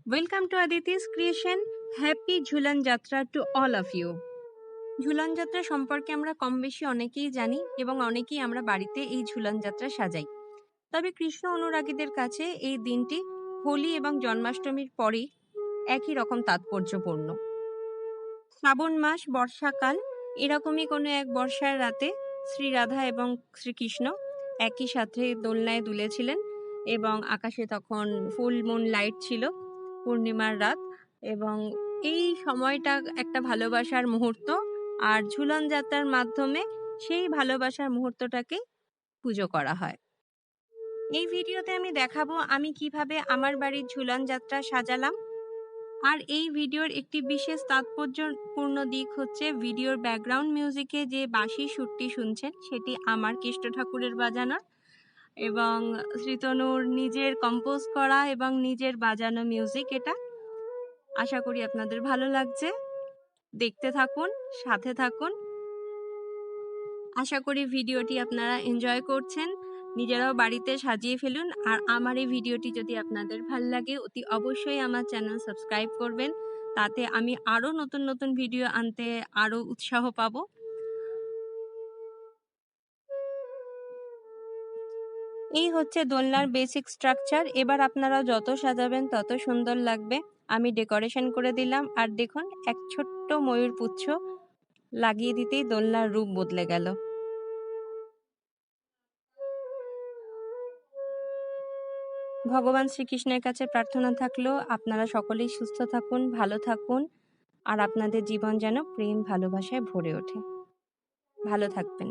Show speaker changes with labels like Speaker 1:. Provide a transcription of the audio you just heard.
Speaker 1: Welcome to Aditi's creation. Happy Jhulan Yatra to all of you. Jhulan Yatra সম্পর্কে আমরা কম বেশি অনেকেই জানি এবং অনেকেই আমরা বাড়িতে এই ঝুলন যাত্রা সাজাই। তবে কৃষ্ণ অনুরাগীদের কাছে এই দিনটি হোলি এবং জন্মাষ্টমীর পরে একই রকম তাৎপর্যপূর্ণ। শ্রাবণ মাস, বর্ষাকাল, এরকমই কোনো এক বর্ষার রাতে শ্রী রাধা এবং শ্রীকৃষ্ণ একই সাথে দোলনায় দুলেছিলেন এবং আকাশে তখন ফুল মুন লাইট ছিল, পূর্ণিমার রাত, এবং এই সময়টা একটা ভালোবাসার মুহূর্ত। আর ঝুলন যাত্রার মাধ্যমে সেই ভালোবাসার মুহূর্তটাকে পুজো করা হয়। এই ভিডিওতে আমি দেখাবো আমি কিভাবে আমার বাড়ির ঝুলন যাত্রা সাজালাম। আর এই ভিডিওর একটি বিশেষ তাৎপর্যপূর্ণ দিক হচ্ছে ভিডিওর ব্যাকগ্রাউন্ড মিউজিকে যে বাঁশি সুরটি শুনছেন সেটি আমার কৃষ্ণ ঠাকুরের বাজানো এবং শ্রীতনুর নিজের কম্পোজ করা এবং নিজের বাজানো মিউজিক। এটা আশা করি আপনাদের ভালো লাগছে। দেখতে থাকুন, সাথে থাকুন। আশা করি ভিডিওটি আপনারা এনজয় করছেন, নিজেরাও বাড়িতে সাজিয়ে ফেলুন। আর আমার এই ভিডিওটি যদি আপনাদের ভালো লাগে অতি অবশ্যই আমার চ্যানেল সাবস্ক্রাইব করবেন, তাতে আমি আরও নতুন নতুন ভিডিও আনতে আরও উৎসাহ পাবো। এই হচ্ছে দোলনার বেসিক স্ট্রাকচার। এবার আপনারা যত সাজাবেন তত সুন্দর লাগবে। আমি ডেকোরেশন করে দিলাম, আর দেখুন এক ছোট্ট ময়ূর পুচ্ছ লাগিয়ে দিতেই দোলনার রূপ বদলে গেল। ভগবান শ্রীকৃষ্ণের কাছে প্রার্থনা থাকলো আপনারা সকলেই সুস্থ থাকুন, ভালো থাকুন, আর আপনাদের জীবন যেন প্রেম ভালোবাসায় ভরে ওঠে। ভালো থাকবেন।